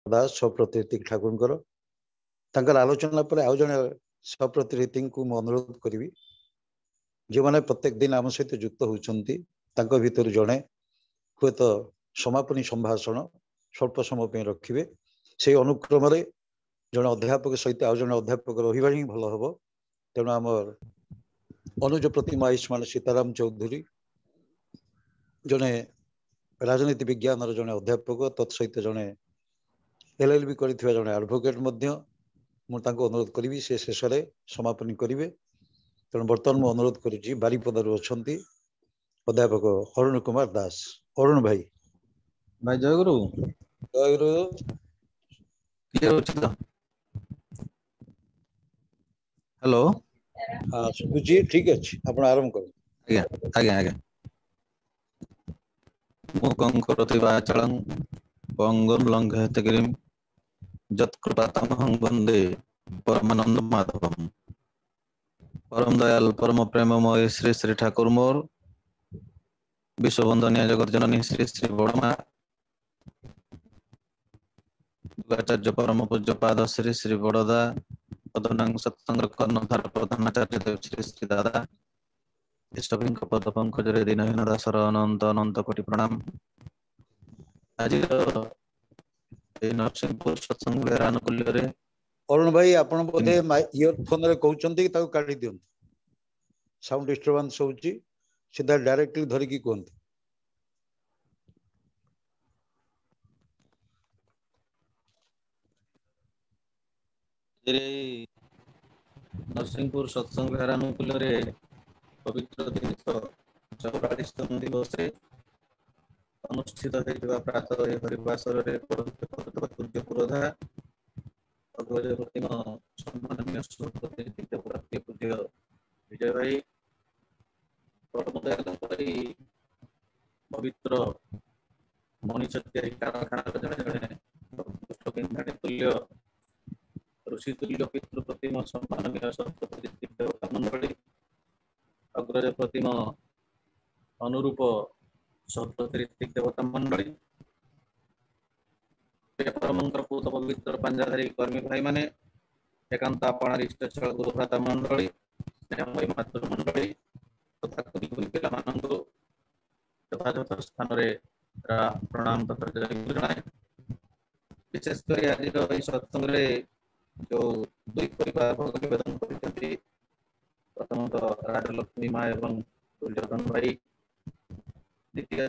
दास सप्रतिनिधि ठाकुर आलोचना पर आउ जड़े सप्रतिनिधि को अनुरोध करी जो मैंने प्रत्येक दिन आम सहित युक्त होती भर जड़े हे तो समापनी संभाषण स्वल्प समय रखिए से अनुक्रम जड़े अध्यापक सहित आउ जड़े अध्यापक रहा ही भल हम तेणु आमर अनुज प्रतिमा आयुष्मान सीताराम चौधरी जड़े राजनीति विज्ञान जड़े अध्यापक तत्सहित जड़े LLB कर जड़े एडवोकेट मुझे अनुरोध करी से शेष में समापन करेंगे तेणु बर्तमान मुझे अनुरोध करुच्ची बारिपदार अच्छा अध्यापक अरुण कुमार दास। अरुण भाई भाई जयगुरु हेलो हाँ शुभुची ठीक अच्छे आप आरंभ कर। आज्ञा आज्ञा मूकं करोति वाचालं पंगुं लंघयते गिरिं यत्कृपातमहं वन्दे परमानन्दमाधवम्। परम दयाल परम प्रेममय श्री श्री ठाकुर मोर विश्ववंदनीय जगत जननी श्री श्री बड़मा आचार्य परम पूज्य पाद श्री श्री बड़दा पदनांग सत्संग कर्णधार प्रधानाचार्य देव श्री श्री दादा इष्टभिंक पद पंकजरे दीनहीन दासर अनंत अनंत कोटि प्रणाम। आज नरसिंहपुर सत्संग अनुकूल्य अरुण भाई आपण बोधे इयरफोन रे कहउचंती ताको काढी दियंतु साउंड डिस्टरबेंस होउची सीधा डायरेक्टली धरिकी कहंतु। नरसिंहपुर सत्संग अनुकूल्य पवित्र तीर्थ 44तम दिवस अनुष्ठित होता प्रातः हरिवासर पूज्य पुरोधा अग्रज प्रतिमा सम्माननीय पूज्य विजय भाई पवित्र मनीष कारखाना जड़े तुल्य ऋषि तुल्य पितृ प्रतिमा सम्माननीय देवता मंडली अग्रज प्रतिमा अनुरूप सप्तऋतिक देवता मंडली परमंत्र पूत पवित्र पंजाधारी कर्मी भाई माने एकांत आपणारिष्ट छल गुरुभ्राता मंडली स्नेहमयी मातृ मंडली तथा कुनी पिला मानंतु यथायथ स्थान रे प्रणाम तथा जय। विशेषकर आज सत्संग रे जो दुई परिवार भोग निवेदन करते प्रथमतः राजलक्ष्मी माँ एवं दुर्योधन भाई द्वितीय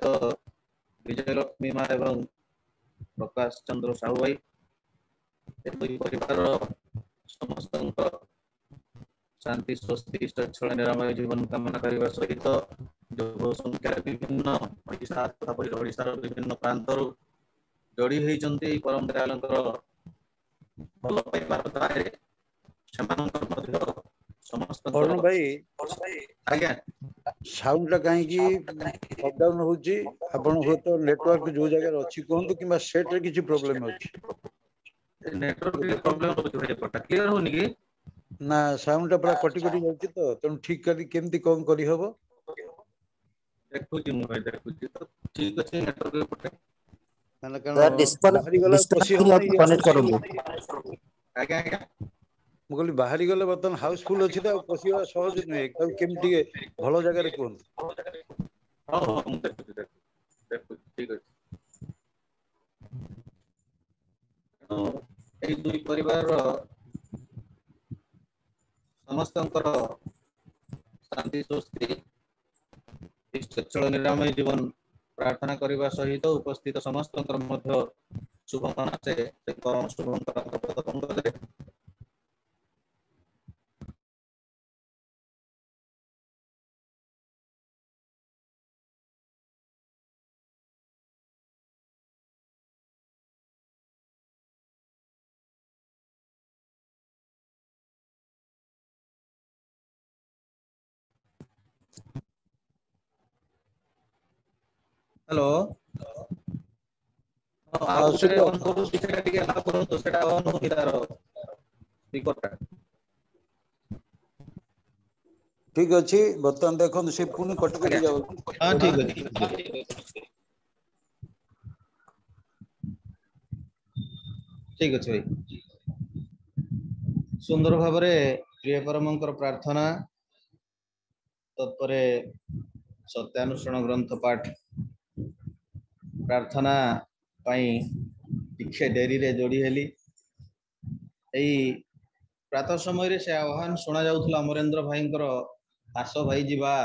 विजयलक्ष्मी माँ एवं प्रकाश चंद्र साहू भाई दुई परिवार समस्त शांति स्वस्ति इष्टछल निरामय जीवन कामना करने सहित जो बहु संख्यार विभिन्न ओडिशार विभिन्न प्रांतर जोड़ी होती परम दयालंकर भल पाइबार दायरे समस्त अरुण भाई आज्ञा साउंड टा कहीं अप डाउन होची आपण हो तो नेटवर्क जो जगह अछि कहंतु किबा सेट रे किछि प्रॉब्लम अछि नेटवर्क प्रॉब्लम होची भाई पटा क्लियर होनी कि ना साउंड टा पूरा कटि कटि जाउची तो तन ठीक करी केमती कोन करी हबो देखुची मु भाई देखुची तो ठीक अछि नेटवर्क पटा माने कारण बाहरी गला पसी हम कनेक्ट करूँ आज्ञा आज्ञा मु कहली बाहरी गले बर्तन हाउसफुल अछि त पसिवा सहज नुहे त केमती भलो जगह रे कोन हां मु देखुची ठीक अछि এই দুই পরিবার समस्तंकर शांति स्वस्ति इष्टचल निरामय जीवन प्रार्थना करने सहित उपस्थित समस्तंकर मध्य शुभकामना से परम शुभंकर हेलो ठीक अछि बर्तन देखन से पुनी कट कटि जाउ हां ठीक अछि ठीक अच्छे भाई सुंदर भाव प्रिय परमंकर प्रार्थना तत्परे सत्यानुष्ठान ग्रंथ पाठ प्रार्थना टिके डेरी रे जोड़ी हेली यही प्रातः समय से आह्वान शुणा जाउथला अमरेंद्र भाईंकर आस भाई जीवा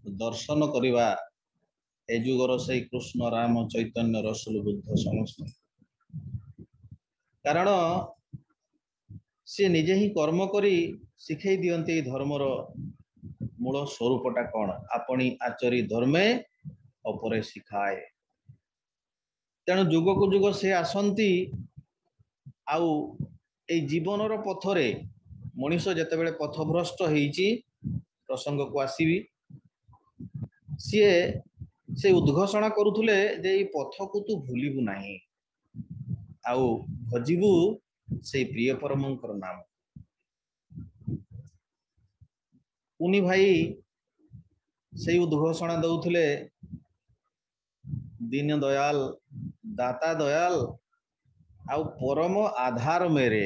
दर्शन करिबा ए जुगर से कृष्ण राम चैतन्य रसुल बुद्ध समस्त कारण सी निजे ही कर्म करी शिखई दियंती धर्मर मूल स्वरूपटा कौन आपणी आचरी धर्मे अपरे शिखाए तेणु जुग को जुग से आसंती आउ ए जीवनर पथरे मनीष जेतेबेले पथभ्रष्ट होईची प्रसंग को आसीबी सीए से उद्घोषणा करुथुले जे ई पथ को तू भूलिबु नाही आउ भजिबु से प्रिय परमंकर नाम उनी भाई से उद्घोषणा दउथुले दीन दयाल दाता दयाल आउ परम आधार मेरे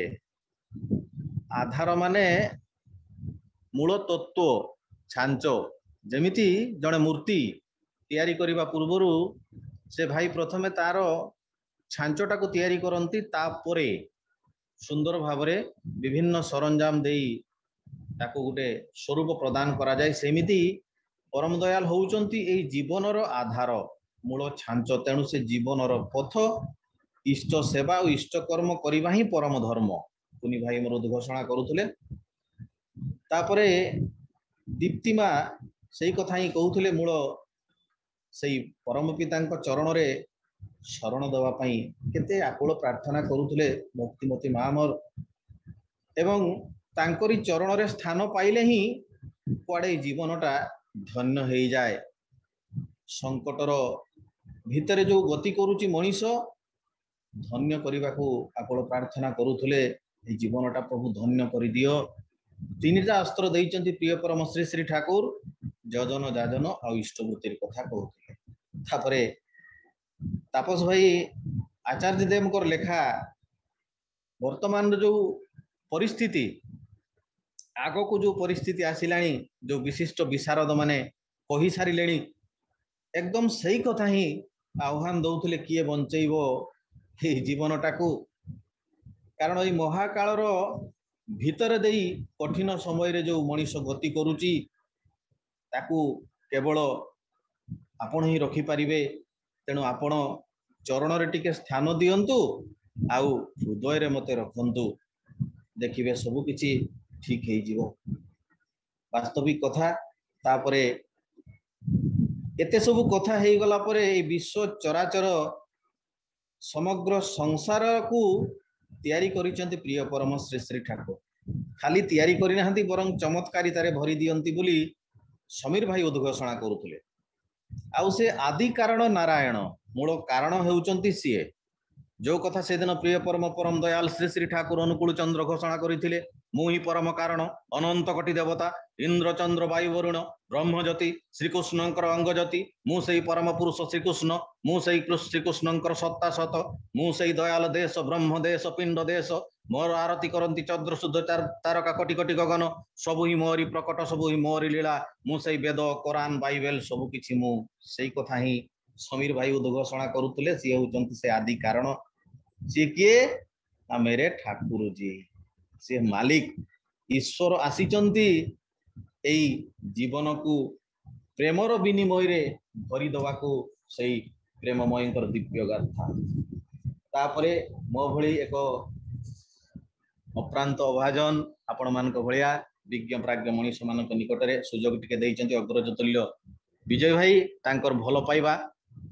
आधार माने मूल तत्व छांचो जेमिति जड़े मूर्ति तैयारी करिबा पूर्वरु से भाई प्रथमे तार छांचोटा को तैयारी करंती तापरे सुंदर भावरे विभिन्न सरंजाम देई ताको गुटे स्वरूप प्रदान करा जाय सेमिति परम दयाल होउचंती एई जीवनर आधार मूल छांचो तेणु से जीवनर पथ इष्ट सेवा और इष्ट कर्म करिबा ही परम धर्म कुनी भाई मोर उद्घोषणा करुथुले तापरे दीप्तिमा सेई कथा ही कहउथुले मूल सेई परम पितांक चरण रे शरण दवा पई केते आकुल प्रार्थना करुथुले भक्तिमती मामर एवं तांकरी चरण रे स्थान पाइले ही कुआडे जीवनटा धन्य हो जाए संकटर भितरे जो गति करुची मनीष धन्य करने को आकुल प्रार्थना करुथुले जीवनटा प्रभु धन्य कर दियो तीनटा अस्त्र देइचंती प्रिय परम श्री श्री ठाकुर जजन जाजन आ इष्टवृत्तिर कथा कहउथुले तापरे तापस भाई आचार्य देवकर लेखा वर्तमान जो परिस्थिति आग को जो परिस्थिति आसिलानी जो विशिष्ट विशारद माने कही सारिलेनी एकदम सही कथा ही आह्वान दउथुले किए बंचैबो हे जीवनटा को कारण ये महाकालर भीतर देई कठिन समय रे जो मनीष गति करुची ताकू केवल आपण ही रखी पारिबे तेणु आपण चरण रे टिके स्थान दियंतु आउ हृदय रे मते रखंतु देखिबे सब किछि ठीक हे जीवो वास्तविक कथा तापरे एते सब कथा हे गला परे ए विश्व चराचर समग्र संसार को तैयारी करिसेंती प्रिय परम श्री श्री ठाकुर खाली तैयारी करि नाहंती बरं चमत्कारितारे भरी दियंती बोली समीर भाई उद्घोषणा करुथुले आउ से आदि कारण नारायण मूल कारण हेउचंती सीए जो कथा से दिन प्रिय परम परम दयाल श्री श्री ठाकुर अनुकूल चंद्र घोषणा करथिले मु ही परम कारण अनंत कोटि देवता इंद्र चंद्र वायु वरुण ब्रह्मज्योति श्रीकृष्णंकर अंगज्योति मु सेई परम पुरुष श्रीकृष्ण मु सेई श्रीकृष्णंकर सत्ता सत मु सेई दयाल देश ब्रह्म देश पिंड देश मोर आरती करती चंद्र शुद्ध तारका कोटि कोटि गगन सबु ही मोरी प्रकट सबु ही मोरी लीला मु सेई वेद कुरान बाइबल सबु किछि मु सेई कथा ही समीर भाई उद्घोषणा करुतले सी होचंती से आदि कारण सी किए ना मेरे ठाकुर जी से मालिक ईश्वर आसीचंती एई जीवन को प्रेमर विनिमय रे भरी दवा को सही प्रेममयंकर दिव्य गाथा तापरे मो भली एक अप्रांत अभाजन आपण मान भलिया विज्ञ प्राज्ञ मनीष मान निकटरे सुजोग टिके दैचंती अग्रज तुल्य विजय भाई तांकर भल पाइबा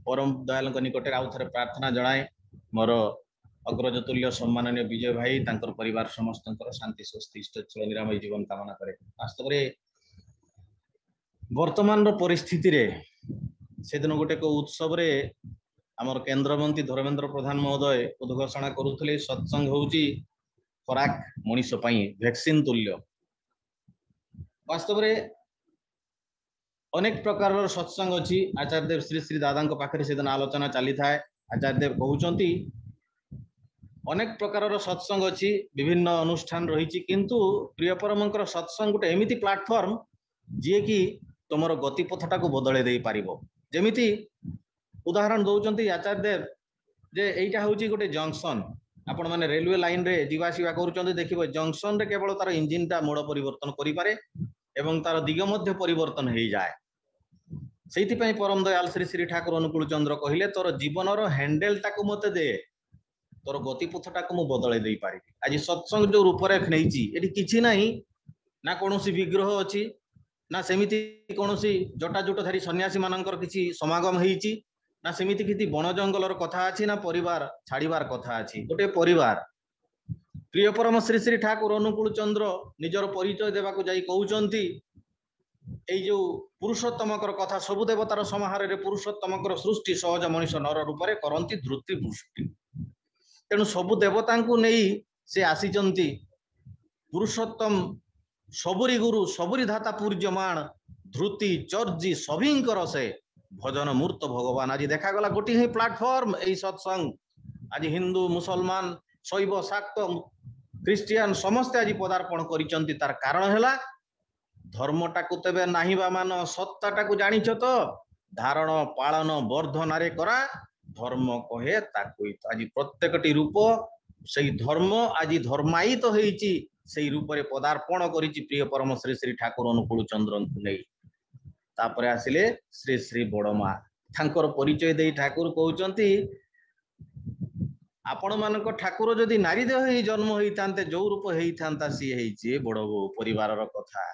परम दयाल निकटरे आउ थरे प्रार्थना जणाए मोर अग्रज तुल्य सम्माननीय विजय भाई तांकर परिवार समस्त शांति स्वस्ति इष्ट निरामय जीवन कामना करे वास्तव में वर्तमान परिस्थिति रे से दिन गोटे को उत्सव रे आमर केंद्र मंत्री धर्मेंद्र प्रधान महोदय उद्घोषणा करुथले सत्संग होउची खुराक मनीष पई वैक्सीन तुल्य वास्तव में अनेक प्रकार सत्संग अच्छी आचार्य देव श्री श्री दादा पाखे से दिन आलोचना चली थाए आचार्य देव कहउचंती अनेक प्रकार सत्संग अच्छी विभिन्न अनुष्ठान रही किंतु प्रिय परमंकर सत्संग गोटे एमती प्लाटफर्म जी कि तुम गतिपथटा को बदल दे पार जमीती उदाहरण दौरान आचार्य देव जे एटा हूँ गोटे जंक्शन आपण मैंने रेलवे लाइन रे जीवासवा कर देखिए जंक्शन रे केवल तार इंजिन टा मोड़ परिवर्तन करें एवं तार दिग मध्य परिवर्तन हो जाए से परम दयाल श्री श्री ठाकुर अनुकूल चंद्र कहले तोर जीवन हैंडल टाक मत दे तोर गतिपथटा को बदल दे पारि आज सत्संग जो रूपरेख नहीं किसी ना ना कौन विग्रह अच्छी ना सेमिति कौन जटाजुटधारी सन्यासी मानकर किसी समागम होती ना सेमिति किसी बण जंगलर कथा अच्छी ना परिवार छाड़बार कथा अच्छी गोटे परिवार प्रिय परम श्री श्री ठाकुर अनुकूल चंद्र निजर परिचय देवाक जाई कहउचंती एई जो पुरुषोत्तमकर कथा सबु देवतार समाहार रे पुरुषोत्तमकर सृष्टि सहज मनुष्य नर रूप में करंती धृति पुष्टि तेणु सबु देवता को नहीं से आसीचंती पुरुषोत्तम सबुरी गुरु सबुरी धाता पूज्यमान धृति चर्जी सभींकर से भजन मूर्त भगवान आज देखागला गोटे ही प्लाटफर्म यही सत्संग आज हिंदू मुसलमान शैव शाक्त ख्रीस्टियान समस्ते आज पदार्पण करिसंती तार कारण है धर्मटा को तेबे नाहिबा मान सत्ताटा को जानिछ तो धारण पालन वर्धन रे करा धर्म कहे ताकु आज प्रत्येकटी रूप से धर्म आज धर्मायित तो होईची से रूप रे पदार्पण करिछि प्रिय परम श्री श्री ठाकुर अनुकूल चंद्र को नहीं तापरे आसिले श्री श्री बड़मा ठाकुर परिचय दे ठाकुर कहउचंती आपण मानक ठाकुर जदि नारी देह ही जन्म होइतांते जो रूप होइतांता सी हेइछि बड़ बो परिवार कथा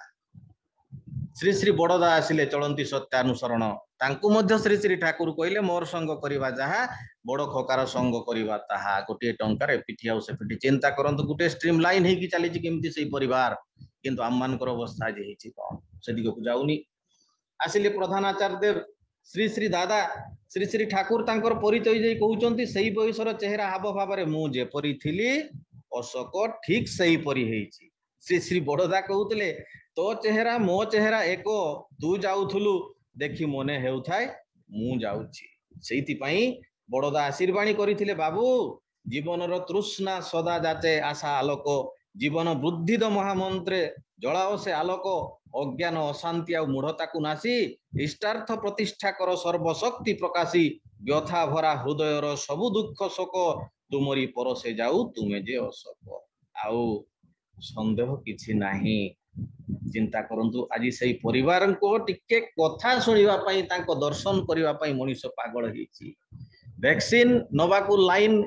श्री श्री बड़दा आसिले चलंती सत्यानुसरण तांकु मध्य श्री श्री ठाकुर कहले मोर संग करिवा जहा बड़ खकार संग करिवा ताहा गोटे टंकार एपिठी आउ सेपिठी चिंता करंतु गोटे स्ट्रीम लाइन हेकी चलीछि केमती सेही परिवार किंतु आम मानकर अवस्था जे हेछि कोन से दिगो को जाउनी आसिले प्रधान आचार्य देव श्री श्री दादा श्री श्री ठाकुर तांकर परिचय जे कहउचंती सेही बयसर चेहरा हाव भाव रे मु जे परि थिली अशोक ठीक सेही परि हेछि श्री श्री बड़दा कहउतले तो चेहरा मो चेहरा एको तू जाउथुलु देखि मने हेउथाय मु जाउछि सेहिति पई बड़दा आशीर्वाणी करिथिले बाबू जीवनर तृष्णा सदा जाते आशा आलोक जीवन बुद्धि द महामंत्रे जलाओ से आलोक अज्ञान अशांति आ मूढ़ता को नासी इष्टार्थ प्रतिष्ठा कर सर्वशक्ति प्रकाशी व्यथा भरा हृदयर सबु दुख शोक तुमरी परसे जाऊ तुमे जे अशोक आउ संदेह किछि नाही चिंता करंतु आज से परिवार को टिके कथा सुनिबा पई तांको दर्शन करिबा पई मनुष्य पागल हेछि वैक्सीन नवाकू लाइन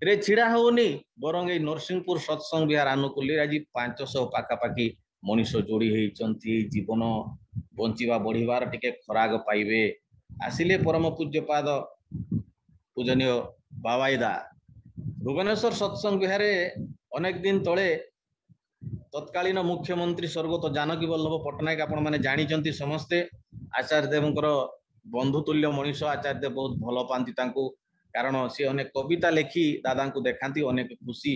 रे छिड़ा होनी बरंग ए नरसिंहपुर सत्संग विहार अनुकूल आज 500 पाखापाखि मनुष्य जोड़ी होती जीवन बंचिबा बढ़िबार टिके खराग पाइबे आसिले परम पूज्यपाद पूजनीय बाबाईदा भुवनेश्वर सत्संग विहार अनेक दिन तले तत्कालीन मुख्यमंत्री स्वर्गत जानकी वल्लभ पट्टनायक आपण माने जानिचंती समस्ते आचार्य देवंकर बंधुतुल्य मनुष्य आचार्य देव बहुत भल पाती कारण सी अनेक कविता लेखि दादा को देखाती अनेक खुशी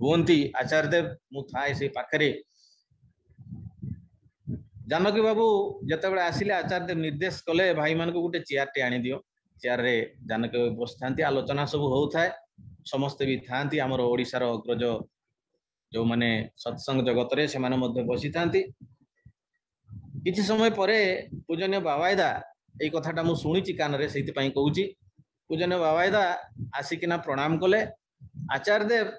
हुंती आचार्य देव मु थाए से पाखरे जानकी बाबू जिते आसिले आचार्य देव निर्देश कले भाई मान को गोटे चेयर टे आनी दियो चेयर रे जानकी बाबू बसता आलोचना सब होता समस्ते भी था आमर ओडिशार अग्रज जो माने सत्संग जगत रे से माने मध्य बसी था किछि समय परे पूजनीय बाबाईदा एई कथाटा मु सुनिछि कान रे सेति पई कहूछि पूजनीय बाबाईदा आसिकिना प्रणाम कले आचार्य देव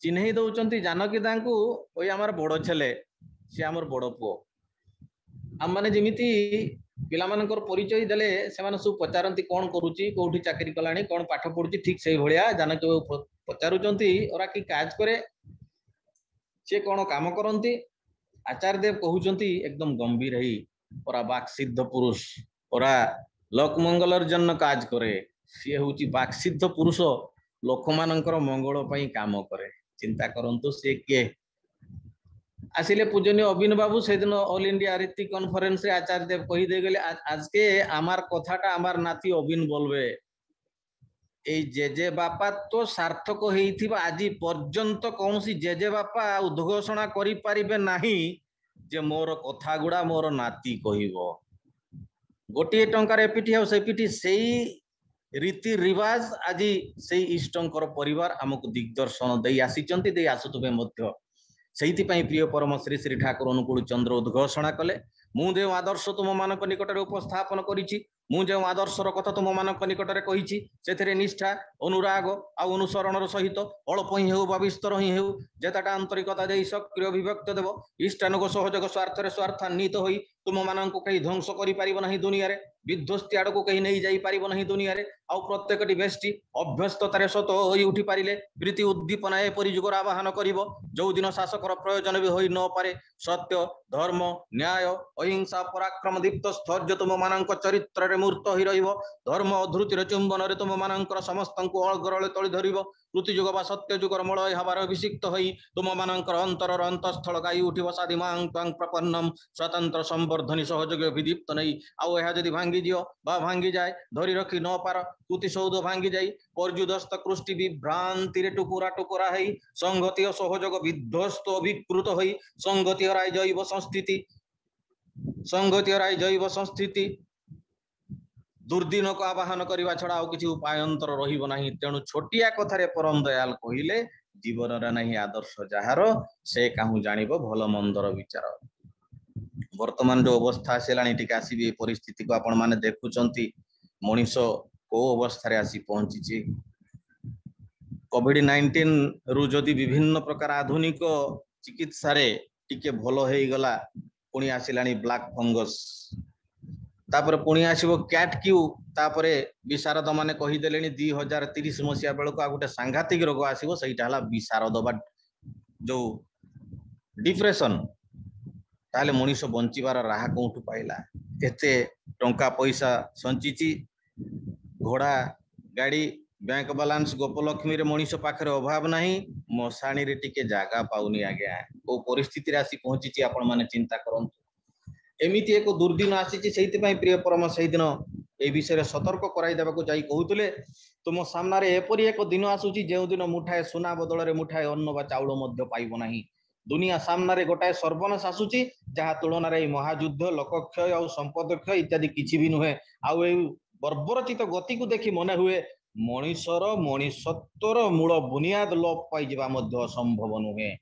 चिन्हई दउचंती जानकी दांकु ओई हमर बड़ छले से हमर बड़ पुओ आम माने जेमिति पिला मानकर परिचय देले से माने सब पचारंती कोन करूची कोठी चाकरी कलाणी कोन पाठ पढुची ठीक सेही भलिया जानकी पचारुचंती ओरा की काज करे से कौन काम करती आचार्य देव कहउचंती एकदम गंभीर ही ओरा बाक सिद्ध पुरुष ओरा लोकमंगलर जन्य काज करे सी हूँ बाक सिद्ध पुरुष लोक मानकर मंगल पई काम करे चिंता करंतु से के आसिले पूजनीय अबिन बाबू से दिन ऑल इंडिया रीति कॉन्फ्रेंस रे आचार्य देव कही दे गले आज के आमार कथाटा आमार नाती अबिन बोलबे ए जेजे बापा तो सार्थक होइथिबा आजि पर्यंत कौन सी जेजे बापा उद्घोषणा करि परिबे नाही जे मोर कथा गुडा मोर नाती कहिबो गोटे टंकार एपिठी आ सेपिठी सेई रीति रिवाज आज से इष्टंकर परिवार आमको दिग्दर्शन दे आसीचंती दे आसुतबे मध्य सेइथिपाई प्रिय परम श्री श्री ठाकुर अनुकूल चंद्र उद्घोषणा कले मु जो आदर्श तुम मानक निकटरे उपस्थापन करिछि मु जो आदर्शर कथा तुम मानक निकटरे कहिछि सेथिरे निष्ठा अनुराग आ अनुसरणर सहित अल्प ही हेउ बा विस्तर ही हेउ जेताटा आंतरिकता देई सक्रिय अभिव्यक्त देव इष्टानुग सहयोग स्वार्थरे स्वार्थान्वित होई तुम मानक कहीं ध्वंस करि पारिबो नाही दुनिया रे विध्वस्ती आड़क कहीं नहीं जाई पारिबो नाही दुनिया रे आउ प्रत्येकटी बेष्टी अभ्यस्ततारे सत होई उठी पारिले प्रीति उद्दीपना एपरि जुगर आवाहन करिवो जो दिन शासकर प्रयोजन भी होई न पारे सत्य धर्म न्याय अहिंसा पराक्रम दीप्त स्थैर्य तुम मानक चरित्र रे मूर्त होई रहिबो धर्म अधृतिर चुंबन रे तुम मानकर समस्तंकु अळगरळे तळि धरिबो कृति जुग बा सत्य जुगर मलय हबार अभिषिक्त होई तुम मानकर अंतरर अंतस्थल गाई उठिबो सादिमां त्वं प्रपन्नम स्वतंत्र संवर्धनी सहयोग विदीप्त नहीं आउ यह जदि भांगी दियो बा भांगी जाए धरी रखी न पार कुति सौध भांगी जाई पर्युदस्त कृष्टि विभ्रांति रे टुकुरा टुकुरा हई संगति और सहयोग विध्वस्त विकृत हई संगति हराई जैव संस्थिति संगति हराई जैव संस्थिति दुर्दिन को आवाहन करने छड़ा आउ किसी उपायंतर रहिबो नाही तेणु छोटिया कथारे परम दयाल कहिले जीवन रे नहीं आदर्श जहार से काहू जानिबो भल मंदर विचार वर्तमान जो अवस्था आसिलानी टिके आसीबे परिस्थिति को आपण माने देखुचंती मनीष को अवस्था रे आसी पहुंची कोविड-19 रु जदि विभिन्न प्रकार आधुनिक चिकित्सा रे टिके भलो हेई गला पुणी आसिलानी ब्लैक फंगस तापर पुणी आसीबो कैट क्यू तापर विशारद माने कहि देलेनी 2030 मसिया बेलको आ गुटे सांघातिक रोग आसीबो सेइटा हला विशारद बा जो डिप्रेशन ताले मनीष बंचिबार राह कोठु पाइला एते टंका पैसा संचिची घोड़ा गाड़ी बैंक बैलेंस गोपलक्ष्मी रे मनीष पाखरे अभाव नाही मसाणी रे टिके जागा पाउनी आज्ञा ओ परिस्थिति रे आसी पहुंची आपण माने चिंता करंतु एमिति एक दुर्दिन आसीची सेइति पई प्रिय परम सेहि दिन ए विषय रे सतर्क कराई देबाको जाई कहउतले तुम सामना रे एपरि एक दिन आसुची जे दिन मुठाए सोना बदल रे मुठाए अन्न बा चाउल मध्य पाइबो नाही दुनिया सामना रे गोटाए सर्वनाश आसुची जहा तुलना रे महायुद्ध लोकक्षय और संपद क्षय इत्यादि किछि भी नुहे आउ ए बर्बरचित गति को देखि मने हुए मनीषर मनीषत्वर मूल बुनियाद लोप पाई जिबा मध्य संभव नुहे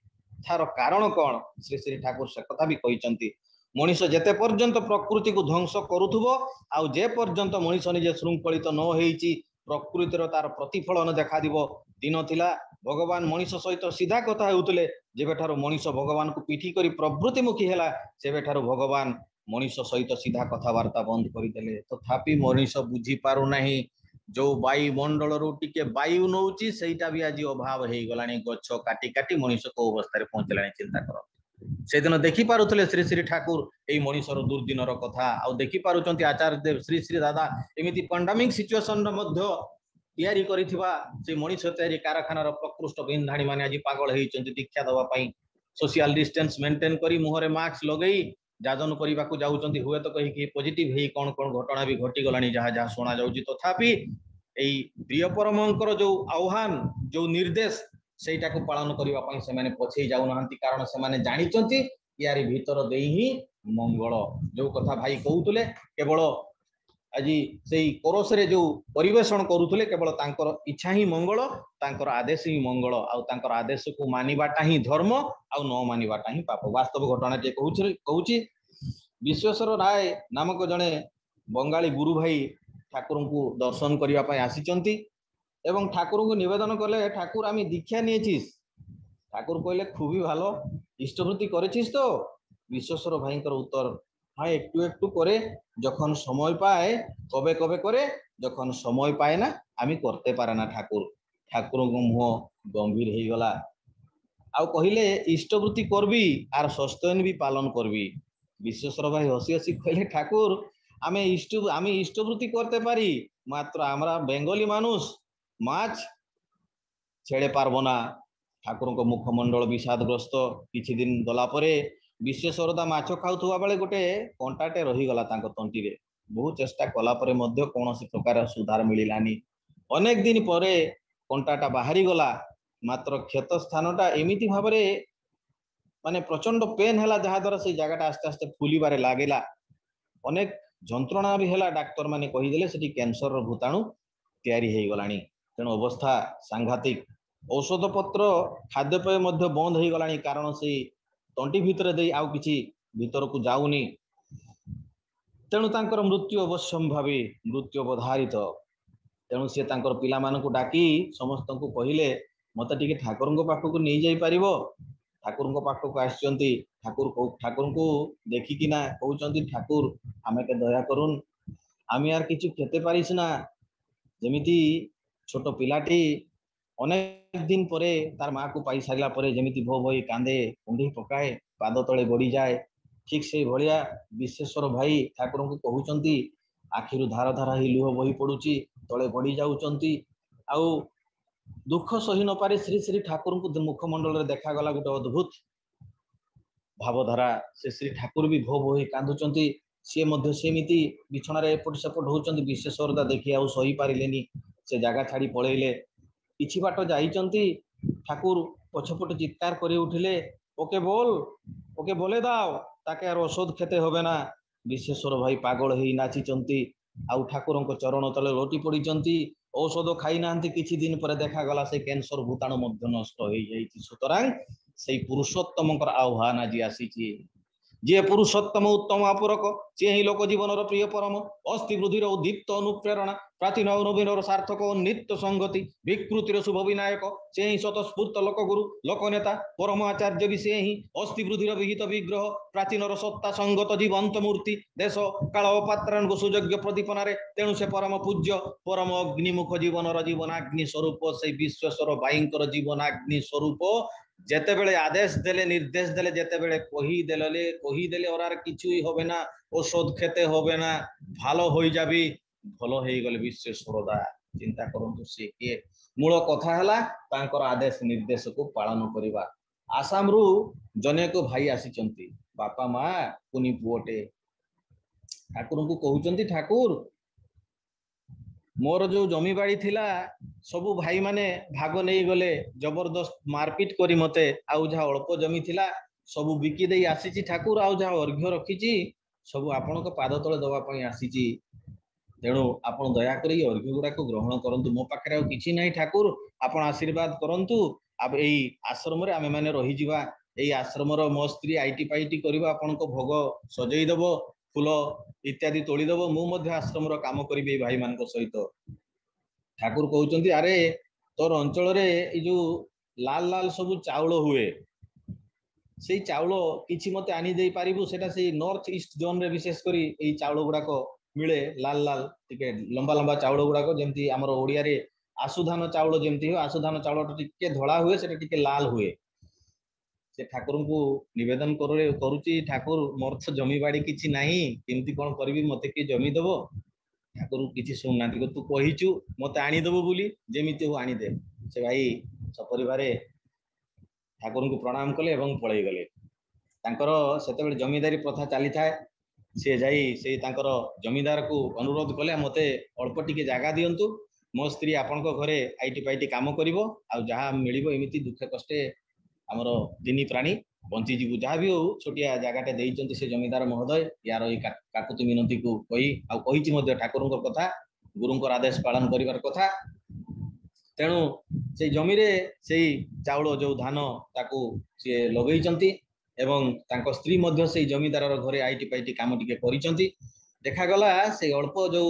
थार कारण कौन श्री श्री ठाकुर से कथा भी कहिसंती मनीष जेते पर्यंत प्रकृति को ध्वंस करूथुबो आउ जे पर्यंत मनीष निजे श्रृंखलित न होईची प्रकृतिर तार प्रतिफलन देखा दिबो दिन थिला भगवान मनीष सहित सीधा कथा हेउतले जेबेठारो मनीष भगवान को पीठी करी प्रवृत्तिमुखी हेला सेबेठारो भगवान मनीष सहित सीधा कथबार्ता बंद करदेले तथापि मनीष बुझी पारु नाही जो वायुमंडल रु टिके वायु नौची सेटा भी आज अभाव हे गलानी गछ काटी काटी मनीष को अवस्था रे पहुंचलानी चिंता करो से दिन देखि पारुथले श्री श्री ठाकुर एई मनीषर दुर्दिनर कथा आ देखि पारुचंती आचार्य देव श्री श्री दादा एमिति पैंडेमिक सिचुएशन मध्य तैयारी करिथिबा से मनीष तैयारी कारखानार प्रकृष्ट बिंधाणी माने आज पागल हेइचंती दीक्षा दवा पई सोशल डिस्टेंस मेंटेन करी मुहरे मास्क लगेई जाजन करने को जाऊँच हुए तो कहीं पॉजिटिव है कौन कौन घटना भी घटी गलानी जहाँ जहाँ शुणा जाऊँगी तथापि प्रिय परमंकर जो आह्वान जो निर्देश सेटा को पालन करने से पछे जाऊना कारण से जानी यारी भीतर दे ही मंगल जो कथा भाई कहते केवल आज से कोरस रे जो परिवेषण करुले केवल तांकर इच्छा ही मंगल तांकर आदेश ही मंगल आउ आदेश को मानिबाटा ही धर्म आउ न मानिबाटा ही पाप वास्तव घटना जे कहूची विश्वेश्वर राय नामक जड़े बंगाली गुरु भाई ठाकुर को दर्शन करने आसीचंती एवं ठाकुर को निवेदन कले ठाकुर आम दीक्षा नहीं ठाकुर कहले खूबी भालो इष्टवृत्ति करेছিস तो विश्वेश्वर भाई उत्तर हाँ एकटू एकटू करे जखन समय पाए कबे कबे करे जखन समय पाए ना आमी करते पारे ना ठाकुर ठाकुर मुह गंभीर हो गला आउ कहले इष्टवृत्ति करबी आर सस्तयन भी पालन करबी विश्वेश्वर भाई हसी हसी कहले ठाकुर आमे इष्टवृत्ति करते पारी मात्र आमरा बेंगली मानुष माछ छेड़े पारबो ना ठाकुर को मुखमंडल विषादग्रस्त किछि दिन गला परे विश्वेश्वरदा माछ खाउथुवा बेले गोटे कंटाटे रहीगला तांको तंटी रे बहुत चेष्टा कला परे मध्य कौनसी प्रकार सुधार मिलानी अनेक दिन परे कंटाटा बाहरी गला मात्र क्षत स्थानटा एमिति भाबरे माने प्रचंड पेन हैला जहा द्वारा से जगह आस्ते आस्ते फुलिबारे लागेला अनेक जंत्रणा भी हैला डाक्टर माने कहि देले सेठी कैंसर रो भूताणु तैयारी हो गलानी तेणु अवस्था सांघातिक औषध पत्र खाद्यपेय मध्य बंद हो गलानी कारण से तंटी भितर दे आउ किछि भीतर को जाऊनी तेणु तांकर मृत्यु अवश्यंभावी मृत्यु अवधारित तेणु सी तांकर पिला मानकु डाकी समस्त को कहिले मते टिके ठाकुर पाखक नहीं जाई परिबो ठाकुर पाखक आछंती ठाकुर को देखिकिना कहउचंती ठाकुर आमे के दया करून् आमे यार किछु खेते पारिस ना जेमिति छोट पिलाटी अनेक दिन परे तार माँ को पाई सारिला परे जेमिति भो भई कांदे कुंडी पकाए पाद तले गड़ी जाए ठीक से भलिया विश्वेश्वर भाई ठाकुर को कहउचंती आखिरु धार धारा ही लुह बही पड़ुची तले गड़ी जाउचंती आउ दुख सही न पारे श्री श्री ठाकुर को मुखमंडल रे देखा गला गोटे अद्भुत भावधारा से श्री ठाकुर भी भो भो कांदुचंती सी मध्य सेमिति बिछण एपट सेपट होउचंती विश्वेश्वरता देखि आउ सही पारिलेनी से जगह छाड़ी पळेइले किछि बाट जाइचंती ठाकुर पछपट चित्कार करे उठिले ओके बोले दाओ ताके आर औषध खेते होबे ना विश्वेश्वर भाई पागल ही नाचिचंती आउ ठाकुर को चरण तले लोटी पड़ीचंती औषध खाई नांती किछि दिन पर देखा गला से कैंसर भूताणु मध्य नष्ट हो जाइछि सुतरां से पुरुषोत्तम आह्वान आज आसी जे पुरुषोत्तम उत्तम अपरक से ही लोक जीवन प्रिय परम अस्थि वृद्धिर उद्दीप्त अनुप्रेरणा प्राचीन नवीन सार्थक नित्य संगति विकृतिर शुभ विनायक से ही स्वतस्फूर्त लोकगुरु लोकनेता परम आचार्य भी से ही अस्थि वृद्धिर विहित विग्रह प्राचीन सत्ता संगत जीवंत मूर्ति देश काल पात्रान को सुयोग्य प्रदीपन तेणु से परम पूज्य परम अग्निमुख जीवन जीवनाग्नि स्वरूप से विश्वेश्वर भाईंकर जीवनाग्नि स्वरूप जेते बेले आदेश देले निर्देश देले जेते बेले कहीदेले और आर किछुई होबे ना औषध खेते होबे ना भालो होई जाबी भलो हेई गले विश्वेश्वर दा चिंता करंतु से के मूल कथा हला तांकर आदेश निर्देश को पालन करिबा आसाम रु जने को भाई आसीचंती बापा माँ कुनी पुओटे ठाकुर को कहउचंती ठाकुर मोर जो जमी बाड़ी थिला सबु भाई माने भाग नहीं गले जबरदस्त मारपीट करी मते आउ जहा अल्प जमी थिला सबु बिकी देई आसीची ठाकुर आउ जहा अर्घ्य रखीची सबु आपण को पाद तले दवा पई आसीची तेणु आपण दया करी अर्घ्य गुडा को ग्रहण करंतु मो पाखरे आ किछि नाही ठाकुर आपण आशीर्वाद करंतु अब एई आश्रम रे आमे माने रही जिवा एई आश्रम रो मो स्त्री आईटी पाईटी करबा आपण को भोग सजेई दबो फूल इत्यादि तोड़ीदेव मुझे आश्रम काम करी भाई मान सहित ठाकुर कहते अरे तोर अंचल जो लाल लाल सब चाउल हुए से चाउल किछि मते आनी दे पारिबु सेटा से नॉर्थ ईस्ट जोन रे विशेष करी एई चाउल गुडा को मिले लाल लाल टिके लंबा लंबा चाउल गुडा को जेमती हमर ओडिया रे आसुधान चाउल जेमती हो आसुधान चाउल टिके धड़ा हुए सेटा टिके लाल हुए से ठाकुर को निवेदन करुची ठाकुर मोर तो जमी बाड़ी किछि नाही केमती कोन करबी मते के जमी देबो ठाकुर किछि सुन नांती तू कहिचु मते आनी देबो बोली जेमिति हो आनी दे से भाई सपरिवारे ठाकुर को प्रणाम कले एवं पळै गले तांकर सेते बेले जमीदारी प्रथा चली थाए से जाई से तांकर जमीदार को अनुरोध कले मते अल्प टिके जागा दियंतु मो स्त्री आपन को घरे आईटी पाईटी काम करिवो आ जहा मिलिबो एमिति दुख कष्टे आमर दिनी प्राणी बंची जीवु जहाँ भी हो छोटिया जगहटे देइचंती से जमीदार महोदय यार काकुति मिनती को कही ठाकुर कथा गुरुंकर आदेश पालन करिवार कथा तेणु से जमी रे से चाउल जो धान ताकू सी लगेइचंती एवं तांको स्त्री मध्य से जमीदार घरे आईटी पाईटी काम टिके करिचंती देखा गला से अल्प जो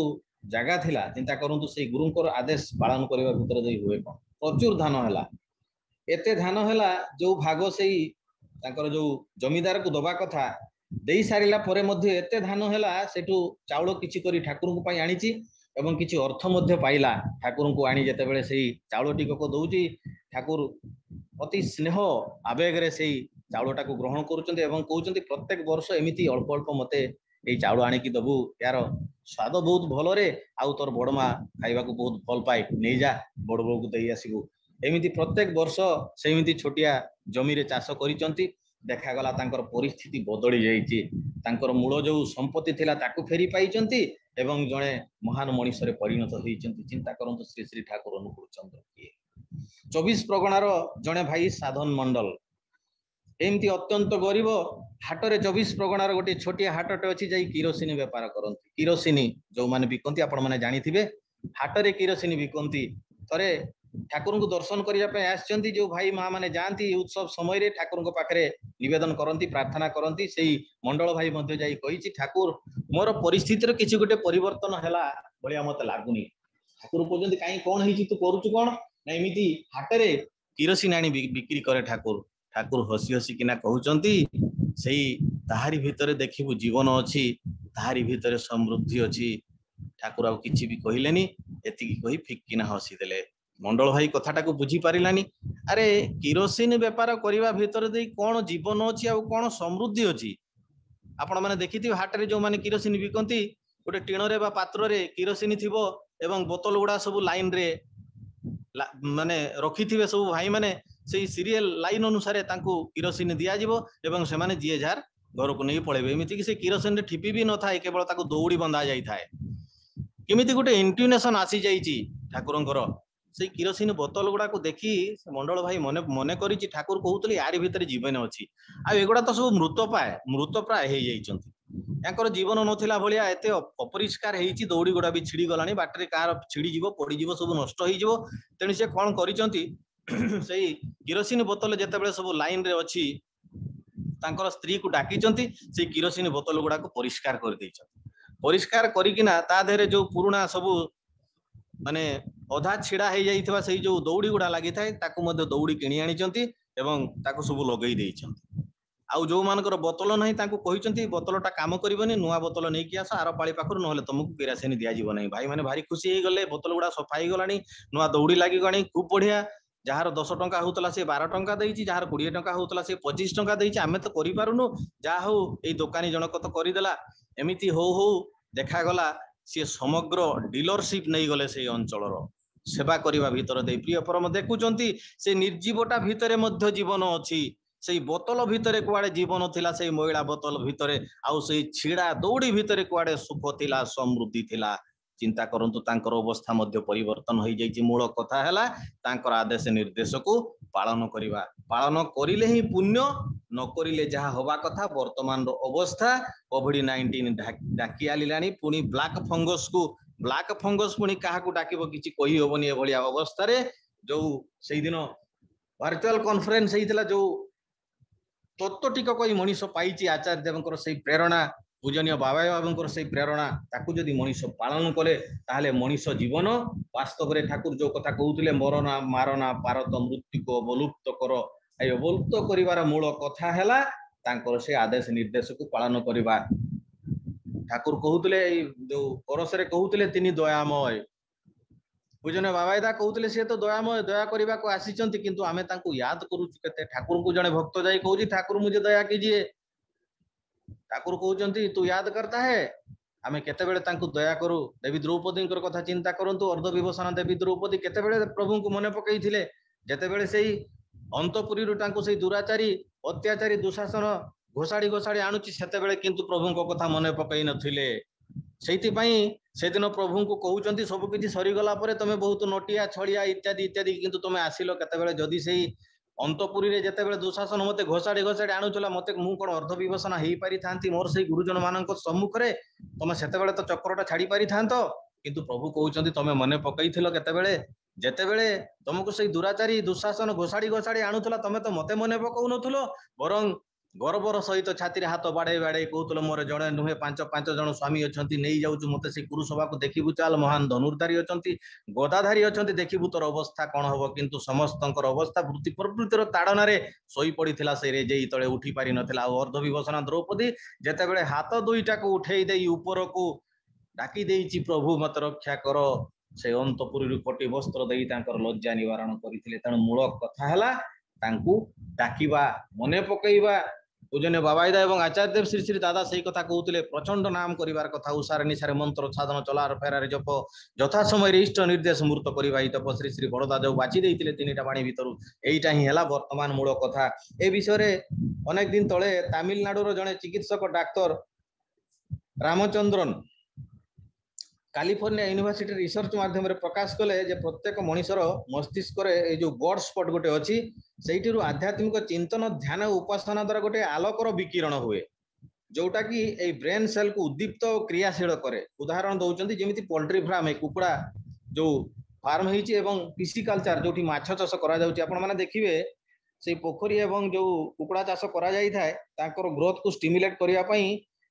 जगह थिला चिंता करंतु से गुरुंकर आदेश पालन करिवा भितर दे हुए कोन प्रचुर धान हला एते धान हला जो भाग से तांकर जो जमीदार को दबा कथा देई सारिला परे मध्य एते धान हला सेठू चाउल किछि करी ठाकुर को पई आनीची एवं किछि अर्थ मध्य पाइला ठाकुर को आनी जेते बेले सेई चाउल टिक को दउची ठाकुर अति स्नेह आवेग रे सेई चाउलटा को ग्रहण करूचंती एवं कहउचंती प्रत्येक वर्ष एमिति अल्प अल्प मते एई चाउल आनी की दबु यार स्वाद बहुत भलो रे आउ तोर बड़मा खाइबा को बहुत भल पाए नै जा बड़ बड़ को देई आसीबु एमिति प्रत्येक वर्ष सेमिति छोटिया जमी रे चाष करिचंती देखा गला तांकर परिस्थिति बदली जाइछि तांकर मूल जो संपत्ति थिला ताकू फेरी पाइचंती एवं जणे महान मनीष रे परिणत होइचंती चिंता करंतु श्री श्री ठाकुर अनुकूल चंद्र किए 24 प्रगणार जणे भाई साधन मंडल एमती अत्यंत गरीब हाटरे 24 प्रगणार गोटे छोटिया हाटटे अच्छी जाई किरोसिनी बेपार करती किरोसिनी जो माने बिकंती आपण माने जानिथिबे ହାଟରେ କିରୋସିନି ବିକନ୍ତି। ଥରେ ଠାକୁରଙ୍କୁ ଦର୍ଶନ କରିବା ପାଇଁ ଆସିଛନ୍ତି ଯୋଉ ଭାଇ ମା ମାନେ ଯାଆନ୍ତି ଉତ୍ସବ ସମୟରେ ଠାକୁରଙ୍କ ପାଖରେ ନିବେଦନ କରନ୍ତି, ପ୍ରାର୍ଥନା କରନ୍ତି। ସେଇ ମଣ୍ଡଳ ଭାଇ ମଧ୍ୟ ଯାଇ କହିଛି, ଠାକୁର ମୋର ପରିସ୍ଥିତିର କିଛି ଗୋଟେ ପରିବର୍ତ୍ତନ ହେଲା ଭଳିଆ ମତେ ଲାଗୁନି। ଠାକୁର କହୁଛନ୍ତି କାହିଁ କଣ ହେଇଛି, ତୁ କରୁଛୁ କଣ ନା ଏମିତି ହାଟରେ କିରୋସିନ ଆଣି ବିକ୍ରି କରେ ଠାକୁର। ଠାକୁର ହସି ହସି କିନା କହୁଛନ୍ତି, ସେଇ ତାହାରି ଭିତରେ ଦେଖିବୁ ଜୀବନ ଅଛି, ତାହାରି ଭିତରେ ସମୃଦ୍ଧି ଅଛି। ଠାକୁର ଆଉ କିଛି ବି କହିଲେନି, ଏତିକି କହି ଫିକିନା ହସିଦେଲେ। ମଣ୍ଡଳ ଭାଇ କଥାଟାକୁ ବୁଝି ପାରିଲାନି। ଆରେ କିରୋସିନ ବେପାର କରିବା ଭିତରେ ଦେଇ କଣ ଜୀବନ ଅଛି ଆଉ କଣ ସମୃଦ୍ଧି ଅଛି? ଆପଣ ମାନେ ଦେଖିଥିବେ ହାଟରେ ଯୋଉମାନେ କିରୋସିନ ବିକନ୍ତି, ଗୋଟେ ଟିଣରେ ବା ପାତ୍ରରେ କିରୋସିନ ଥିବ ଏବଂ ବୋତଲ ଗୁଡା ସବୁ ଲାଇନ ରେ ମାନେ ରଖିଥିବେ ସବୁ ଭାଇ ମାନେ। ସେଇ ସିରିଏଲ ଲାଇନ ଅନୁସାରେ ତାଙ୍କୁ କିରୋସିନ ଦିଆଯିବ ଏବଂ ସେମାନେ ଯିଏ ଯାହାର ଘରକୁ ନେଇ ପଳେଇବେ। ଏମିତିକି ସେ କିରୋସିନରେ ଠିପି ବି ନଥାଏ, କେବଳ ତାକୁ ଦୌଡ଼ି ବନ୍ଧା ଯାଇଥାଏ। କେମିତି ଗୋଟେ ଇଣ୍ଟ୍ୟୁନେସନ ଆସିଯାଇଛି ଠାକୁରଙ୍କର। ସେଇ କିରୋସିନ ବୋତଲ ଗୁଡାକୁ ଦେଖି ସେ ମଣ୍ଡଳ ଭାଇ ମନେ କରିଛି, ଠାକୁର କହୁଥିଲେ ୟାରି ଭିତରେ ଜୀବନ ଅଛି। ଆଉ ଏଗୁଡା ତ ସବୁ ମୃତପ୍ରାୟ ହେଇଯାଇଛନ୍ତି। ତାଙ୍କର ଜୀବନ ନଥିଲା ଭଳିଆ ଏତେ ଅପରିଷ୍କାର ହେଇଛି, ଦୌଡ଼ି ଗୁଡା ବି ଛିଡି ଗଲାଣି, ବାଟରେ କାହାର ଛିଡିଯିବ ପଡିଯିବ, ସବୁ ନଷ୍ଟ ହେଇଯିବ। ତେଣୁ ସେ କଣ କରିଛନ୍ତି, ସେଇ କିରୋସିନ ବୋତଲ ଯେତେବେଳେ ସବୁ ଲାଇନ ରେ ଅଛି, ତାଙ୍କର ସ୍ତ୍ରୀକୁ ଡାକିଛନ୍ତି, ସେଇ କିରୋସିନ ବୋତଲ ଗୁଡାକୁ ପରିଷ୍କାର କରିଦେଇଛନ୍ତି। ପରିଷ୍କାର କରିକିନା ତା ଦେହରେ ଯୋଉ ପୁରୁଣା ସବୁ ମାନେ ଅଧା ଛିଡା ହେଇଯାଇଥିବା ସେଇ ଯୋଉ ଦୌଡ଼ି ଗୁଡା ଲାଗିଥାଏ, ତାକୁ ମଧ୍ୟ ଦୌଡ଼ି କିଣି ଆଣିଛନ୍ତି ଏବଂ ତାକୁ ସବୁ ଲଗେଇ ଦେଇଛନ୍ତି। ଆଉ ଯୋଉମାନଙ୍କର ବୋତଲ ନାହିଁ ତାଙ୍କୁ କହିଛନ୍ତି ବୋତଲଟା କାମ କରିବନି, ନୂଆ ବୋତଲ ନେଇକି ଆସ ଆର ପାଳି ପାଖରୁ, ନହେଲେ ତମକୁ କିରୋସିନ ଦିଆଯିବ ନାହିଁ। ଭାଇ ମାନେ ଭାରି ଖୁସି ହେଇଗଲେ, ବୋତଲ ଗୁଡା ସଫା ହେଇଗଲାଣି, ନୂଆ ଦୌଡ଼ି ଲାଗିଗଲାଣି, ଖୁବ ବଢିଆ। ଯାହାର 10 ଟଙ୍କା ହଉଥିଲା ସେ 12 ଟଙ୍କା ଦେଇଛି, ଯାହାର 20 ଟଙ୍କା ହଉଥିଲା ସେ 25 ଟଙ୍କା ଦେଇଛି। ଆମେ ତ କରିପାରୁନୁ, ଯାହା ହଉ ଏଇ ଦୋକାନୀ ଜଣକ ତ କରିଦେଲା। ଏମିତି ହଉ ହଉ ଦେଖାଗଲା ସିଏ ସମଗ୍ର ଡିଲରସିପ ନେଇଗଲେ ସେଇ ଅଞ୍ଚଳର ସେବା କରିବା ଭିତରେ ଦେଇ। ପ୍ରିୟ ପରମ ଦେଖୁଛନ୍ତି, ସେ ନିର୍ଜୀବଟା ଭିତରେ ମଧ୍ୟ ଜୀବନ ଅଛି। ସେଇ ବୋତଲ ଭିତରେ କୁଆଡେ ଜୀବନ ଥିଲା, ସେଇ ମଇଳା ବୋତଲ ଭିତରେ, ଆଉ ସେଇ ଛିଡା ଦୌଡ଼ି ଭିତରେ କୁଆଡେ ସୁଖ ଥିଲା, ସମୃଦ୍ଧି ଥିଲା। ଚିନ୍ତା କରନ୍ତୁ, ତାଙ୍କର ଅବସ୍ଥା ମଧ୍ୟ ପରିବର୍ତ୍ତନ ହେଇଯାଇଛି। ମୂଳ କଥା ହେଲା ତାଙ୍କର ଆଦେଶ ନିର୍ଦ୍ଦେଶକୁ ପାଳନ କରିବା। ପାଳନ କରିଲେ ହିଁ ପୁଣ୍ୟ, ନ କରିଲେ ଯାହା ହବା କଥା। ବର୍ତ୍ତମାନର ଅବସ୍ଥା କୋଭିଡ-19 ଡାକି ଆଣିଲାଣି, ପୁଣି ବ୍ଲାକ୍ ଫଙ୍ଗସ ପୁଣି କାହାକୁ ଡାକିବ କିଛି କହିହବନି। ଏଭଳିଆ ଅବସ୍ଥାରେ ଯୋଉ ସେଇଦିନ ଭର୍ଚୁଆଲ କନଫରେନ୍ସ ହେଇଥିଲା, ଯୋଉ ତତ୍ତ୍ୱଟିକ କହି ମଣିଷ ପାଇଛି ଆଚାର୍ଯ୍ୟ ଦେବଙ୍କର ସେଇ ପ୍ରେରଣା, ପୂଜନୀୟ ବାବା ବାବୁଙ୍କର ସେଇ ପ୍ରେରଣା, ତାକୁ ଯଦି ମଣିଷ ପାଳନ କଲେ ତାହେଲେ ମଣିଷ ଜୀବନ ବାସ୍ତବରେ ଠାକୁର ଯୋଉ କଥା କହୁଥିଲେ, ମରନା ମାରନା ପାରତ ମୃତ୍ୟୁକୁ ଅବଲୁପ୍ତ କର। ଏଇ ଅବଲୁପ୍ତ କରିବାର ମୂଳ କଥା ହେଲା ତାଙ୍କର ସେ ଆଦେଶ ନିର୍ଦ୍ଦେଶକୁ ପାଳନ କରିବା। ଠାକୁର କହୁଥିଲେ, ଏଇ ଯୋଉ ପରଶରେ କହୁଥିଲେ ତିନି ଦୟାମୟ। ପୂଜନୀୟ ବାବାଇଦା କହୁଥିଲେ ସିଏ ତ ଦୟାମୟ, ଦୟା କରିବାକୁ ଆସିଛନ୍ତି, କିନ୍ତୁ ଆମେ ତାଙ୍କୁ ୟାଦ କରୁଛୁ କେତେ? ଠାକୁରଙ୍କୁ ଜଣେ ଭକ୍ତ ଯାଇ କହୁଛି, ଠାକୁର ମୁझे ଦୟା कीजिए। ଠାକୁର କହୁଛନ୍ତି ତୁ ୟାଦ କରତା ହେ। ଆମେ କେତେବେଳେ ତାଙ୍କୁ ଦୟା କରୁ? ଦେବୀ ଦ୍ରୌପଦୀଙ୍କର କଥା ଚିନ୍ତା କରନ୍ତୁ। ଅର୍ଦ୍ଧବିଭୂଷଣ ଦେବୀ ଦ୍ରୌପଦୀ କେତେବେଳେ ପ୍ରଭୁଙ୍କୁ ମନେ ପକେଇଥିଲେ? ଯେତେବେଳେ ସେଇ ଅନ୍ତପୁରୀରୁ ତାଙ୍କୁ ସେଇ ଦୁରାଚାରୀ ଅତ୍ୟାଚାରୀ ଦୁଶାସନ ଘୋଷାଡ଼ି ଆଣୁଛି, ସେତେବେଳେ କିନ୍ତୁ ପ୍ରଭୁଙ୍କ କଥା ମନେ ପକେଇ ନଥିଲେ। ସେଇଥିପାଇଁ ସେଦିନ ପ୍ରଭୁଙ୍କୁ କହୁଛନ୍ତି, ସବୁ କିଛି ସରିଗଲା ପରେ ତମେ ବହୁତ ନଟିଆ ଛଳିଆ ଇତ୍ୟାଦି ଇତ୍ୟାଦି, କିନ୍ତୁ ତମେ ଆସିଲ କେତେବେଳେ? ଯଦି ସେଇ ଅନ୍ତପୁରୀରେ ଯେତେବେଳେ ଦୁଶାସନ ମତେ ଘୋଷାଡ଼ି ଆଣୁଥିଲା, ମୁଁ କଣ ଅର୍ଦ୍ଧବିଭୂଷଣ ହେଇପାରିଥାନ୍ତି ମୋର ସେଇ ଗୁରୁଜନ ମାନଙ୍କ ସମ୍ମୁଖରେ? ତମେ ସେତେବେଳେ ତ ଚକ୍ରଟା ଛାଡି ପାରିଥାନ୍ତ। କିନ୍ତୁ ପ୍ରଭୁ କହୁଛନ୍ତି ତମେ ମନେ ପକେଇଥିଲ କେତେବେଳେ? ଯେତେବେଳେ ତମକୁ ସେଇ ଦୁରାଚାରୀ ଦୁଶାସନ ଘୋଷାଡ଼ି ଆଣୁଥିଲା, ତମେ ତ ମତେ ମନେ ପକଉନଥିଲ, ବରଂ ଗର୍ବର ସହିତ ଛାତିରେ ହାତ ବାଡେଇ କହୁଥିଲ ମୋର ଜଣେ ନୁହେଁ ପାଞ୍ଚ ଜଣ ସ୍ୱାମୀ ଅଛନ୍ତି, ନେଇଯାଉଛୁ ମତେ ସେଇ କୁରୁସଭାକୁ, ଦେଖିବୁ ଚାଲ, ମହାନ ଧନୁର୍ଧାରୀ ଅଛନ୍ତି, ଗଦାଧାରୀ ଅଛନ୍ତି, ଦେଖିବୁ ତୋର ଅବସ୍ଥା କଣ ହବ। କିନ୍ତୁ ସମସ୍ତଙ୍କର ଅବସ୍ଥା ବୃତ୍ତି ପ୍ରବୃତ୍ତିର ତାଡନାରେ ଶୋଇ ପଡିଥିଲା ସେଇ ରେଜେଇ ତଳେ, ଉଠି ପାରି ନଥିଲା। ଆଉ ଅର୍ଦ୍ଧବିଭୂଷଣ ଦ୍ରୌପଦୀ ଯେତେବେଳେ ହାତ ଦୁଇଟାକୁ ଉଠେଇ ଦେଇ ଉପରକୁ ଡାକି ଦେଇଛି, ପ୍ରଭୁ ମତେ ରକ୍ଷା କର, ସେ ଅନ୍ତପୁରୀରୁ କୋଟି ବସ୍ତ୍ର ଦେଇ ତାଙ୍କର ଲଜ୍ଜା ନିବାରଣ କରିଥିଲେ। ତେଣୁ ମୂଳ କଥା ହେଲା ତାଙ୍କୁ ଡାକିବା, ମନେ ପକେଇବା। ପୂଜନୀୟ ବାବାଇଦା ଏବଂ ଆଚାର୍ଯ୍ୟ ଦେବ ଶ୍ରୀ ଶ୍ରୀ ଦାଦା ସେଇ କଥା କହୁଥିଲେ, ପ୍ରଚଣ୍ଡ ନାମ କରିବାର କଥା, ଉଷାରେ ନିଶାରେ ମନ୍ତ୍ର ସାଧନ ଚଲାର ଫେରାରେ ଜପ, ଯଥା ସମୟରେ ଇଷ୍ଟ ନିର୍ଦ୍ଦେଶ ମୂର୍ତ୍ତ କରିବା ଇ ତପ। ଶ୍ରୀ ଶ୍ରୀ ବଡ଼ଦା ଯୋଉ ବାଛି ଦେଇଥିଲେ ତିନିଟା ବାଣୀ ଭିତରୁ, ଏଇଟା ହିଁ ହେଲା ବର୍ତ୍ତମାନ ମୂଳ କଥା। ଏ ବିଷୟରେ ଅନେକ ଦିନ ତଳେ ତାମିଲନାଡୁର ଜଣେ ଚିକିତ୍ସକ ଡାକ୍ତର ରାମଚନ୍ଦ୍ରନ କାଲିଫର୍ଣ୍ଣିଆ ୟୁନିଭର୍ସିଟି ରିସର୍ଚ୍ଚ ମାଧ୍ୟମରେ ପ୍ରକାଶ କଲେ ଯେ ପ୍ରତ୍ୟେକ ମଣିଷର ମସ୍ତିଷ୍କରେ ଏଇ ଯୋଉ ଗଡ ସ୍ପଟ ଗୋଟେ ଅଛି, ସେଇଠିରୁ ଆଧ୍ୟାତ୍ମିକ ଚିନ୍ତନ, ଧ୍ୟାନ, ଉପାସନା ଦ୍ୱାରା ଗୋଟେ ଆଲୋକର ବିକିରଣ ହୁଏ, ଯୋଉଟା କି ଏଇ ବ୍ରେନ ସେଲକୁ ଉଦ୍ଦୀପ୍ତ ଓ କ୍ରିୟାଶୀଳ କରେ। ଉଦାହରଣ ଦଉଛନ୍ତି, ଯେମିତି ପୋଲ୍ଟ୍ରି ଫାର୍ମ, କୁକୁଡ଼ା जो फार्म ହେଇଛି ଏବଂ ପିସିକଲଚର ଯୋଉଠି ମାଛ ଚାଷ କରାଯାଉଛି ଆପଣ ମାନେ ଦେଖିବେ ସେଇ ପୋଖରୀ ଏବଂ ଯୋଉ କୁକୁଡ଼ା ଚାଷ କରାଯାଇଥାଏ ତାଙ୍କର ଗ୍ରୋଥକୁ ଷ୍ଟିମ୍ୟୁଲେଟ୍ କରିବା ପାଇଁ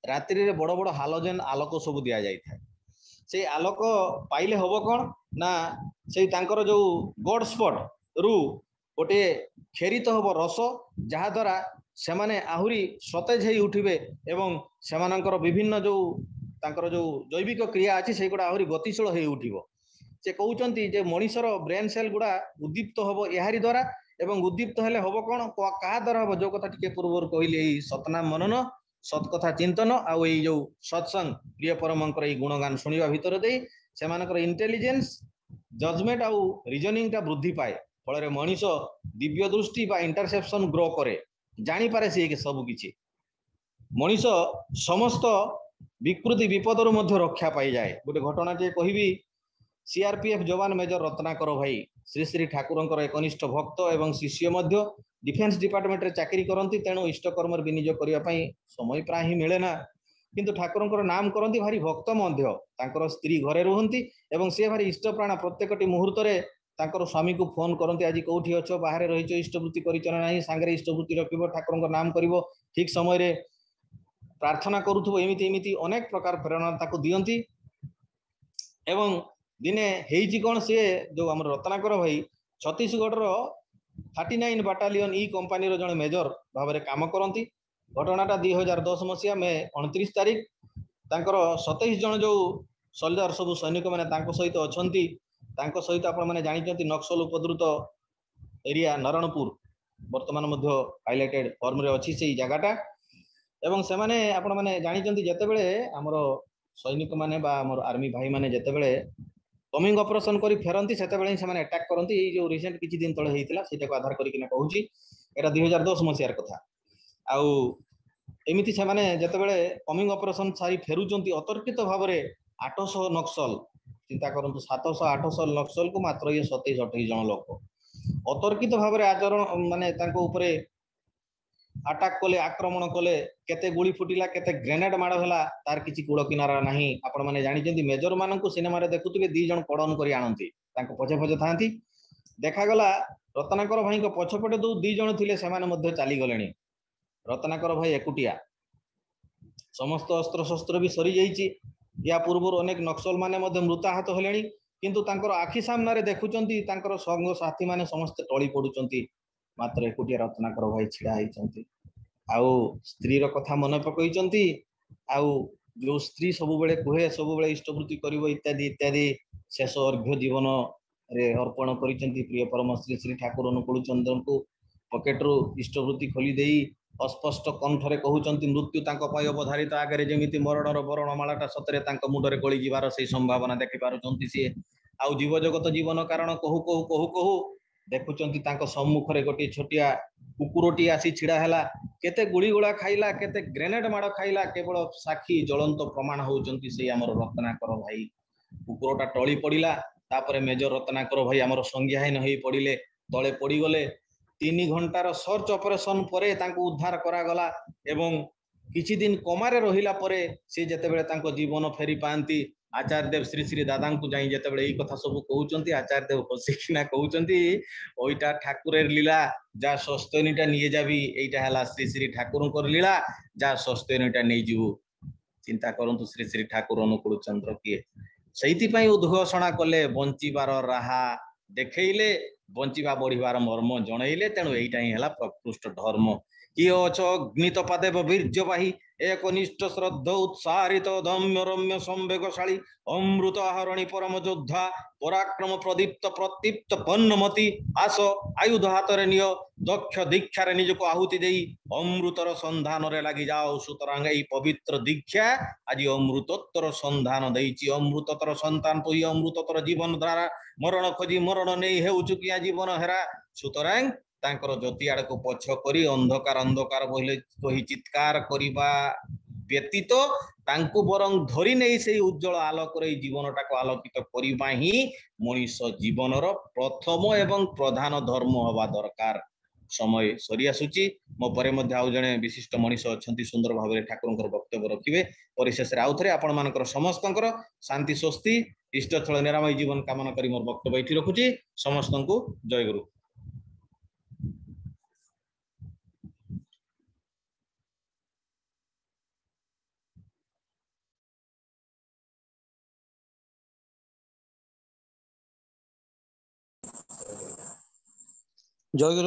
ରାତ୍ରିରେ ବଡ଼ ବଡ଼ ହାଲୋଜେନ ଆଲୋକ ସବୁ ଦିଆଯାଇଥାଏ। ସେଇ ଆଲୋକ ପାଇଲେ ହବ କ'ଣ ନା ସେଇ ତାଙ୍କର ଯୋଉ ଗଡ୍ ସ୍ପଟ ରୁ ଗୋଟିଏ କ୍ଷେରିତ ହବ ରସ ଯାହାଦ୍ୱାରା ସେମାନେ ଆହୁରି ସତେଜ ହେଇ ଉଠିବେ ଏବଂ ସେମାନଙ୍କର ବିଭିନ୍ନ ଯୋଉ ତାଙ୍କର ଯୋଉ ଜୈବିକ କ୍ରିୟା ଅଛି ସେଇଗୁଡ଼ା ଆହୁରି ଗତିଶୀଳ ହେଇ ଉଠିବ। ସେ କହୁଛନ୍ତି ଯେ ମଣିଷର ବ୍ରେନ୍ ସେଲ୍ ଗୁଡ଼ା ଉଦ୍ଦୀପ୍ତ ହବ ଏହାରି ଦ୍ୱାରା ଏବଂ ଉଦ୍ଦୀପ୍ତ ହେଲେ ହବ କ'ଣ କାହା ଦ୍ୱାରା ହବ ଯୋଉ କଥା ଟିକେ ପୂର୍ବରୁ କହିଲି ଏଇ ସତନାମ ମନନ ସତ୍ କଥା ଚିନ୍ତନ ଆଉ ଏଇ ଯୋଉ ସତ୍ସଙ୍ଗ ପ୍ରିୟ ପରମଙ୍କର ଏଇ ଗୁଣଗାନ ଶୁଣିବା ଭିତରେ ଦେଇ ସେମାନଙ୍କର ଇଣ୍ଟେଲିଜେନ୍ସ ଜଜମେଣ୍ଟ ଆଉ ରିଜନିଂଟା ବୃଦ୍ଧି ପାଏ। ଫଳରେ ମଣିଷ ଦିବ୍ୟ ଦୃଷ୍ଟି ବା ଇଣ୍ଟରସେପ୍ସନ ଗ୍ରୋ କରେ ଜାଣିପାରେ ସିଏ ସବୁ କିଛି। ମଣିଷ ସମସ୍ତ ବିକୃତି ବିପଦରୁ ମଧ୍ୟ ରକ୍ଷା ପାଇଯାଏ। ଗୋଟେ ଘଟଣାଟିଏ କହିବି सीआरपीएफ जवान मेजर रत्नाकर भाई श्री श्री ठाकुरंकर एकनिष्ठ भक्त एवं शिष्य मध्य डिफेन्स डिपार्टमेंट रे चाकरी करती तेणु इष्टकर्म विनियोग करने समय प्राय ही मिले ना किंतु ठाकुरंकर नाम करती भारी भक्त मध्य तांकर स्त्री घरे रुहंती एवं से भारी इष्टप्राण प्रत्येकटी मुहूर्त रे तांकर स्वामी को फोन करती आज कौटी अच्छ बाहर रही इष्टवृत्ति कर सांगे इष्टवृत्ति रखिब ठाकुरंकर नाम करिवो ठीक समय रे प्रार्थना करूथबो एमिति एमिति अनेक प्रकार प्रेरणा ताको दियंती। एवं दिने हेइची कोन से जो हमर रत्नाकर भाई छत्तीसगढ़ रो 39 बाटालियन ई कंपनी रो जने मेजर भाव में काम करती। घटनाटा 2010 मसीहा मे 29 तारीख तांकर 27 जन जो सोल्जर सब सैनिक मैंने सहित अछंती तांको सहित आपण माने जानिचंती नक्सल उपद्रुत एरिया नारायणपुर वर्तमान मध्य हाइलाइटेड फॉर्म रे अछि सेही जगाटा एवं से माने आपण माने जानिचंती जेतेबेले हमर सैनिक माने बा हमर आर्मी भाई माने जेतेबेले कमिंग ऑपरेशन करी फेरंती सेतेबेले से माने अटैक करंती। ए जो रिसेंट किछि दिन तळे हेइतिला सेटा को आधार करी किना कहूची एटा 2010 मसियार कथा। आउ एमिति से माने जेतेबेले कमिंग ऑपरेशन सारी फेरुचंती अतर्कित भाव रे 800 नक्सल चिंता करंतु 700-800 नक्सल को मात्र ये 27-28 जन लोक अतर्कित भाव रे आचरण माने तांको ऊपरे अटैक कले आक्रमण कले केते गुली फुटिला केते ग्रेनेड माड़ होला तार किछि कूल किनारा नाही। आपण माने जानि जंती मेजर माननकु सिनेमा रे देखुतबे 2 जन कड़न करी आनंती तांको पछे पछे थांती देखा गला रत्नाकर भाई को पछपटे 2 जन थिले सेमाने मध्ये चाली गलेनी। रत्नाकर भाई एकुटिया समस्त अस्त्र शस्त्र भी सरी जाइछि। या पूर्व अनेक नक्सल माने मध्ये मृताहत हेलेनी किंतु तांकर आखि सामना रे देखुचंती तांकर संग साथी माने समस्त टळी पडुचंती मात्र एकुटिया रत्नाकर भाई छिड़ा होइचंती। आउ स्त्री रो कथा मन पकईचंती आउ जो स्त्री सब बेले कहे सब बेले इष्टवृत्ति करिवो इत्यादि इत्यादि शेष अर्घ्य जीवन रे अर्पण करिचंती। प्रिय परम श्री श्री ठाकुर अनुकूल चंद्रन को पॉकेट रू इष्टवृत्ति खोली देई अस्पष्ट कंठरे कहउचंती मृत्यु तांको पाई अवधारित आगे जेमिति मरणर बरणमालाटा सतरे तांको मुंडरे गळी जिवार से संभावना देखि पारुचंती। से आउ जीव जगत जीवन कारण कहू कहू कहू कहू देखुचंती तांको सम्मुख रे गोटे छोटिया कुकुरटी आसी छिड़ा हैला केते गुली गोला खाइला केते ग्रेनेड माड़ खाइला केवल साक्षी ज्वलंत प्रमाण होउचंती से हमर रत्नाकर भाई। कुकुरटा टळी पड़िला तापरे मेजर रत्नाकर भाई हमर संज्ञाहीन होई पड़िले तळे पड़ी गले। 3 घंटार सर्च ऑपरेशन परे तांको उद्धार करा गला एवं किछि दिन कोमारे रहिला परे से जेतेबेले तांको जीवन फेरी पांती आचार्य देव श्री श्री दादा को जाई जेतेबेले एई कथा सब कहउचंती आचार्य देव हसिकिना कहउचंती ओइटा ठाकुरेर लीला जा सस्तनीटा निये जाबी एइटा हला श्री श्री ठाकुरंकर लीला जा सस्तनीटा नै जीवु। चिंता करंतु श्री श्री ठाकुर अनुकूल चंद्र किए सेइति पई उद्घोषणा कले बंचिबार राहा देखैले बंचिबा बढ़िबार मर्म जणैले तेणु एइटा ही हला प्रकृष्ट धर्म। किए अछ अग्नित पादेव वीर्यवाही एकनिष्ठ श्रद्धा उत्साहित दम्य रम्य संवेगशाली अमृत आहरणी परम योद्धा पराक्रम प्रदीप्त प्रदीप्त पन्नमती आस आयुध हाथ रे नियो दक्ष दीक्षा रे निजको आहुति देई अमृतर संधान रे लागि जाओ। सुतरांग एई पवित्र दीक्षा आज अमृतोत्तर संधान देइछि। अमृततर संतान तो अमृततर जीवन द्वारा मरण खोजी मरण नै हेउछु किया जीवन हेरा। सुतरांग तांकर ज्योति आड़ को पछ करी अंधकार अंधकार बोले कही चित्कार करिबा व्यतीत तांको बरं धरी नै से उज्जवल आलोक रे जीवनटा को आलोकित करिबा ही मनुष्य जीवनर प्रथम एवं प्रधान धर्म हवा दरकार। समय सरी आसुची मो परे मध्य आउ जणे विशिष्ट मनीष अछंती सुंदर भाबरे ठाकुरंकर वक्तव्य रखिबे परिशेष रे आउ थरे आपण मानकर समस्तंकर शांति स्वस्ति इष्टथल निरामय जीवन कामना करी मोर वक्तव्य एठी रखुची समस्तंकु जय गुरु। जय गुरु।